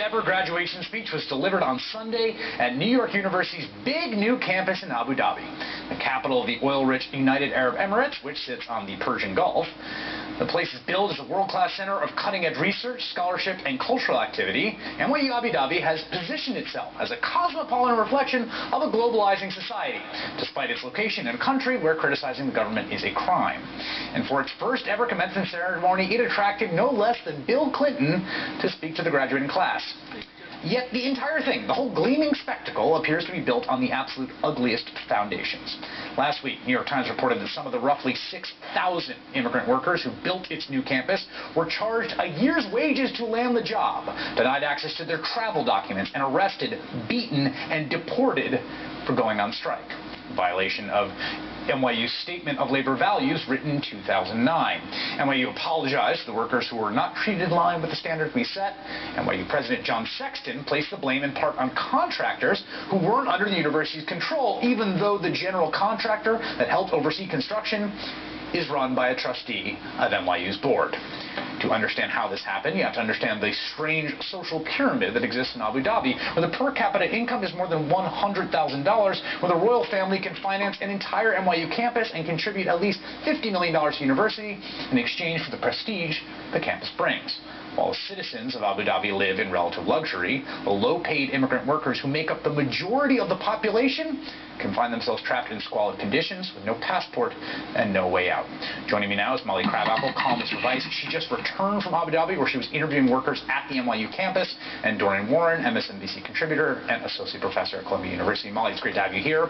ever graduation speech was delivered on Sunday at New York University's big new campus in Abu Dhabi, the capital of the oil-rich United Arab Emirates, which sits on the Persian Gulf. The place is billed as a world-class center of cutting-edge research, scholarship, and cultural activity. NYU Abu Dhabi has positioned itself as a cosmopolitan reflection of a globalizing society, despite its location in a country where criticizing the government is a crime. And for its first ever commencement ceremony, it attracted no less than Bill Clinton to speak to the graduating class. Yet the entire thing, the whole gleaming spectacle, appears to be built on the absolute ugliest foundations. Last week, New York Times reported that some of the roughly 6,000 immigrant workers who built its new campus were charged a year's wages to land the job, denied access to their travel documents, and arrested, beaten, and deported for going on strike. Violation of NYU's Statement of Labor Values, written in 2009. NYU apologized to the workers who were not treated in line with the standards we set. NYU President John Sexton placed the blame in part on contractors who weren't under the university's control, even though the general contractor that helped oversee construction is run by a trustee of NYU's board. To understand how this happened, you have to understand the strange social pyramid that exists in Abu Dhabi, where the per capita income is more than $100,000, where the royal family can finance an entire NYU campus and contribute at least $50 million to the university in exchange for the prestige the campus brings. While the citizens of Abu Dhabi live in relative luxury, the low-paid immigrant workers who make up the majority of the population can find themselves trapped in squalid conditions with no passport and no way out. Joining me now is Molly Crabapple, columnist for Vice. She just returned from Abu Dhabi, where she was interviewing workers at the NYU campus, and Dorian Warren, MSNBC contributor and associate professor at Columbia University. Molly, it's great to have you here.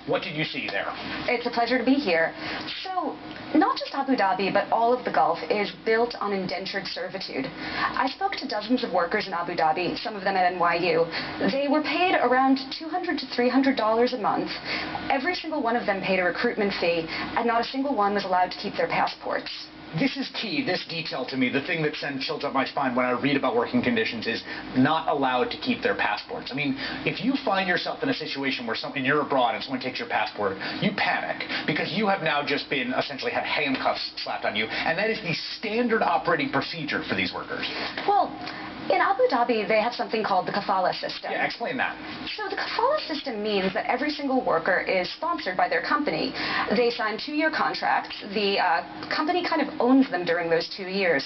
What did you see there? It's a pleasure to be here. So, not just Abu Dhabi, but all of the Gulf is built on indentured servitude. I spoke to dozens of workers in Abu Dhabi, some of them at NYU. They were paid around $200 to $300 a month. Every single one of them paid a recruitment fee, and not a single one was allowed to keep their passports. This is key, this detail to me. The thing that sends chills up my spine when I read about working conditions is not allowed to keep their passports. I mean, if you find yourself in a situation where and you're abroad and someone takes your passport, you panic because you have now just been essentially had handcuffs slapped on you, and that is the standard operating procedure for these workers. Well, in Abu Dhabi, they have something called the kafala system. Yeah, explain that. So the kafala system means that every single worker is sponsored by their company. They sign 2-year contracts. The company kind of owns them during those 2 years.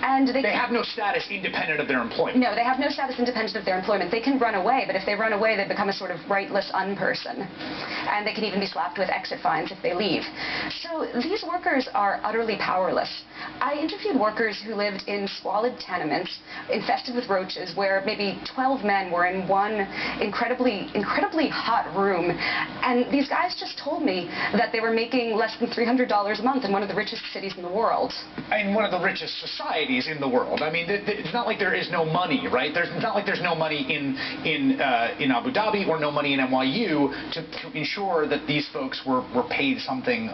And they have no status independent of their employment. No, they have no status independent of their employment. They can run away, but if they run away, they become a sort of rightless unperson. And they can even be slapped with exit fines if they leave. So these workers are utterly powerless. I interviewed workers who lived in squalid tenements, infested with roaches, where maybe 12 men were in one incredibly hot room. And these guys just told me that they were making less than $300 a month in one of the richest cities in the world. In one of the richest societies in the world. I mean, it's not like there is no money, right? It's not like there's no money in Abu Dhabi or no money in NYU to ensure that these folks were paid something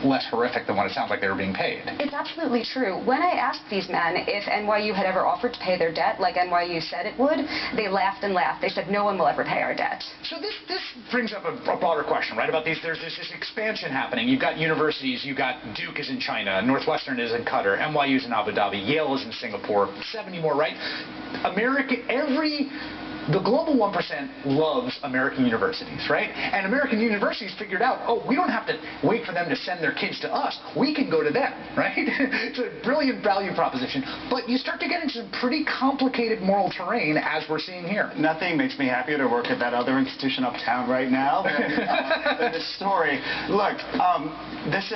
less horrific than what it sounds like they were being paid. It's absolutely true. When I asked these men if NYU had ever offered to pay their debt like NYU said it would, they laughed and laughed. They said, no one will ever pay our debt. So this brings up a broader question, right, about these. There's this expansion happening. You've got universities. You've got Duke is in China, Northwestern is in Qatar, NYU is in Abu Dhabi, Yale is in Singapore, 70 more, right? The global 1% loves American universities, right? And American universities figured out, oh, we don't have to wait for them to send their kids to us. We can go to them, right? It's a brilliant value proposition. But you start to get into some pretty complicated moral terrain, as we're seeing here. Nothing makes me happier to work at that other institution uptown right now than this story. Look, this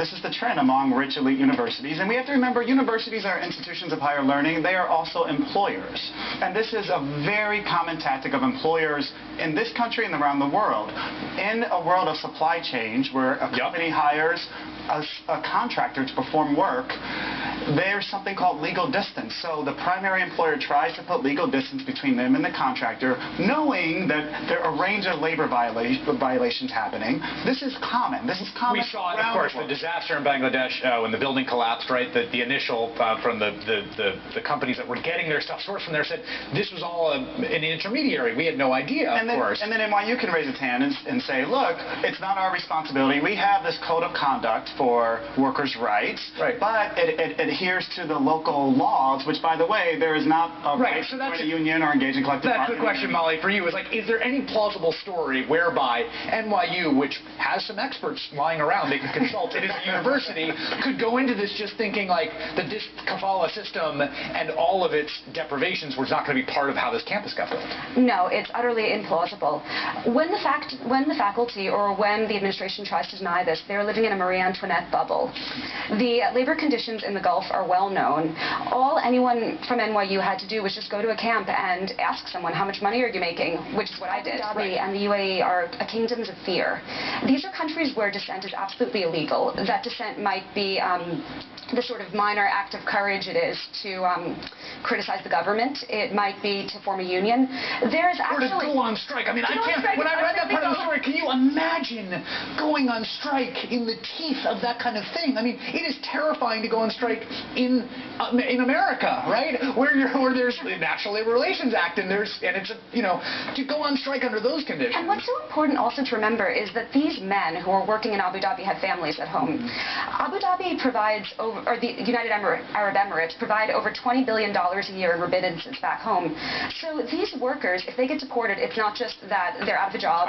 is the trend among rich elite universities. And we have to remember, universities are institutions of higher learning. They are also employers. And this is a very common tactic of employers in this country and around the world. In a world of supply chain, where a company hires a contractor to perform work, there's something called legal distance. So the primary employer tries to put legal distance between them and the contractor, knowing that there are a range of labor violations happening. This is common. This is common. We saw it, of course, the disaster in Bangladesh when the building collapsed, right? The initial from the companies that were getting their stuff sourced from there said this was all an intermediary. We had no idea, of course. And then NYU can raise its hand and say, look, it's not our responsibility. We have this code of conduct for workers' rights, but it adheres to the local laws, which, by the way, there is not a right to join a union or engage in collective bargaining. That's the question, Molly, for you. Is like, is there any plausible story whereby NYU, which has some experts lying around they can consult, it is a university, could go into this just thinking like the kafala system and all of its deprivations was not going to be part of how this campus got built? No, it's utterly implausible. When the faculty or when the administration tries to deny this, they're living in a Marie Antoinette bubble. The labor conditions in the Gulf are well known. All anyone from NYU had to do was just go to a camp and ask someone, how much money are you making? Which is what I did. Abu Dhabi and the UAE are kingdoms of fear. These are countries where dissent is absolutely illegal. That dissent might be the sort of minor act of courage it is to criticize the government. It might be to form a union. There's actually... Or to go on strike. I mean, I can't... When I read that part of the story, can you imagine going on strike in the teeth of that kind of thing? I mean, it is terrifying to go on strike in America, right? Where there's the National Labor Relations Act and it's to go on strike under those conditions. And what's so important also to remember is that these men who are working in Abu Dhabi have families at home. Abu Dhabi provides or the United Arab Emirates provide over $20 billion a year in remittances back home. So these workers, if they get deported, it's not just that they're out of a job,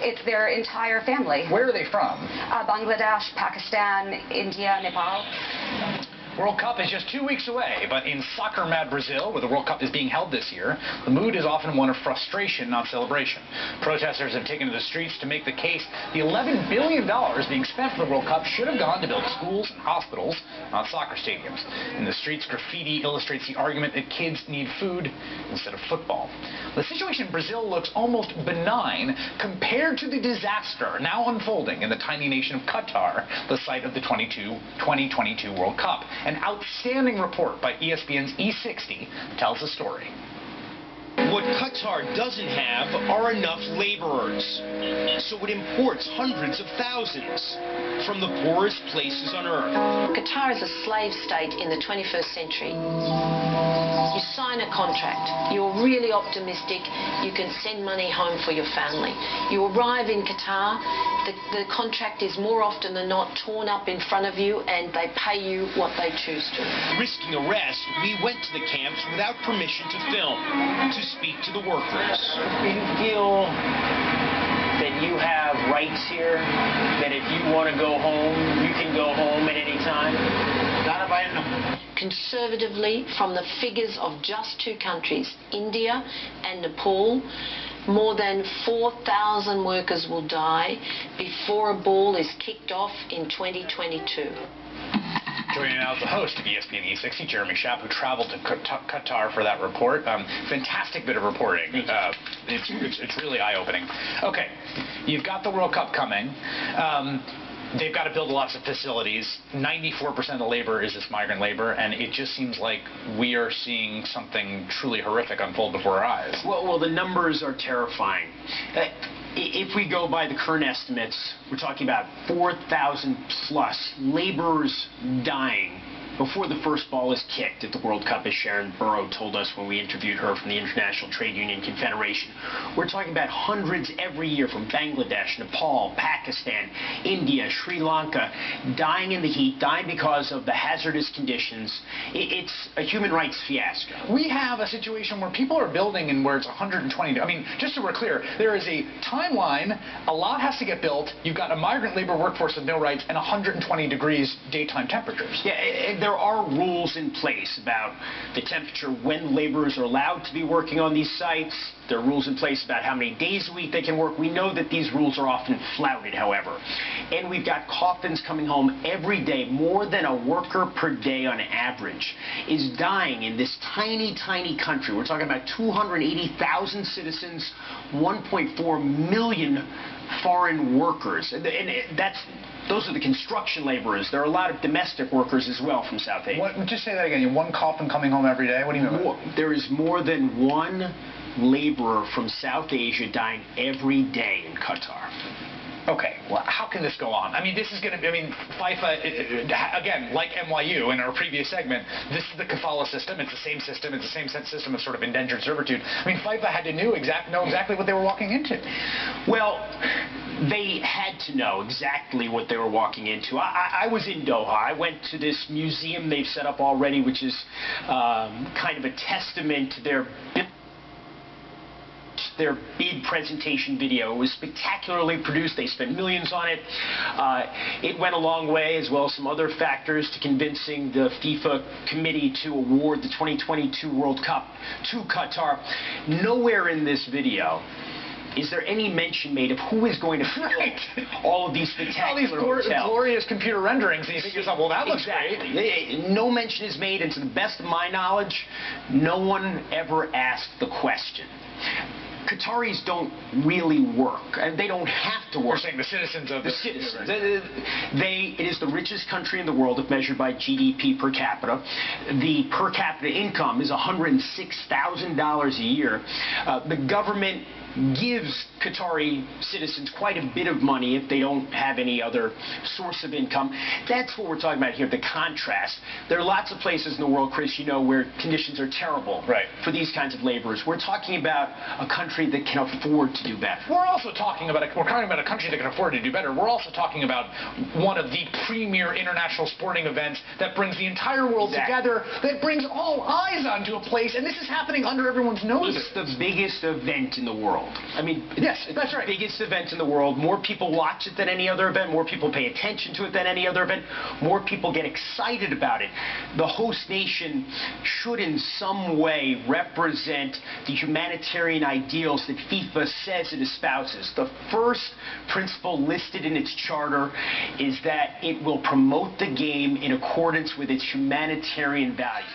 it's their entire family. Where are they from? Bangladesh, Pakistan, India, Nepal. World Cup is just 2 weeks away, but in soccer-mad Brazil, where the World Cup is being held this year, the mood is often one of frustration, not celebration. Protesters have taken to the streets to make the case the $11 billion being spent for the World Cup should have gone to build schools and hospitals, not soccer stadiums. In the streets, graffiti illustrates the argument that kids need food instead of football. The situation in Brazil looks almost benign compared to the disaster now unfolding in the tiny nation of Qatar, the site of the 2022 World Cup. An outstanding report by ESPN's E60 tells the story. What Qatar doesn't have are enough laborers, so it imports hundreds of thousands from the poorest places on earth. Qatar is a slave state in the 21st century. You sign a contract, you're really optimistic, you can send money home for your family. You arrive in Qatar, the contract is more often than not torn up in front of you and they pay you what they choose to. Risking arrest, we went to the camps without permission to film, to speak to the workers. Do you feel that you have rights here, that if you want to go home, you can go home at any time? Conservatively, from the figures of just two countries, India and Nepal, more than 4,000 workers will die before a ball is kicked off in 2022. Joining now is the host of ESPN E60, Jeremy Schaap, who traveled to Qatar for that report. Fantastic bit of reporting. It's really eye-opening. Okay, you've got the World Cup coming. They've got to build lots of facilities. 94% of the labor is this migrant labor, and it just seems like we are seeing something truly horrific unfold before our eyes. Well, the numbers are terrifying. If we go by the current estimates, we're talking about 4,000 plus laborers dying before the first ball is kicked at the World Cup, as Sharon Burrow told us when we interviewed her from the International Trade Union Confederation. We're talking about hundreds every year from Bangladesh, Nepal, Pakistan, India, Sri Lanka, dying in the heat, dying because of the hazardous conditions. It's a human rights fiasco. We have a situation where people are building and where it's 120. I mean, just so we're clear, there is a timeline. A lot has to get built. You've got a migrant labor workforce with no rights and 120 degrees daytime temperatures. Yeah, there are rules in place about the temperature when laborers are allowed to be working on these sites. There are rules in place about how many days a week they can work. We know that these rules are often flouted, however. And we've got coffins coming home every day. More than a worker per day on average is dying in this tiny, tiny country. We're talking about 280,000 citizens, 1.4 million foreign workers. And those are the construction laborers. There are a lot of domestic workers as well from South Asia. Just say that again. One coffin coming home every day? What do you mean by that? There is more than one laborer from South Asia dying every day in Qatar. Okay. well, how can this go on? I mean, this is going to be, I mean, FIFA, again, like NYU in our previous segment, this is the kafala system. It's the same system. It's the same system of sort of indentured servitude. I mean, FIFA had to know exactly what they were walking into. Well, they had to know exactly what they were walking into. I was in Doha. I went to this museum they've set up already, which is kind of a testament to their big presentation video. It was spectacularly produced. They spent millions on it. It went a long way, as well as some other factors, to convincing the FIFA committee to award the 2022 World Cup to Qatar. Nowhere in this video is there any mention made of who is going to build all of these spectacular all these hotels? glorious computer renderings, and you think to yourself, well, that looks exactly. great. No mention is made, and to the best of my knowledge, no one ever asked the question. Qataris don't really work, and they don't have to work. We're saying the citizens of the citizens. It is the richest country in the world if measured by GDP per capita. The per capita income is $106,000 a year. The government gives Qatari citizens quite a bit of money if they don't have any other source of income. That's what we're talking about here, the contrast. There are lots of places in the world, Chris, you know, where conditions are terrible for these kinds of laborers. We're talking about a country that can afford to do better. We're also talking about a country that can afford to do better. We're also talking about one of the premier international sporting events that brings the entire world together, that brings all eyes onto a place, and this is happening under everyone's noses. It's the biggest event in the world. I mean, yes, that's right. The biggest event in the world. More people watch it than any other event. More people pay attention to it than any other event. More people get excited about it. The host nation should in some way represent the humanitarian ideals that FIFA says it espouses. The first principle listed in its charter is that it will promote the game in accordance with its humanitarian values.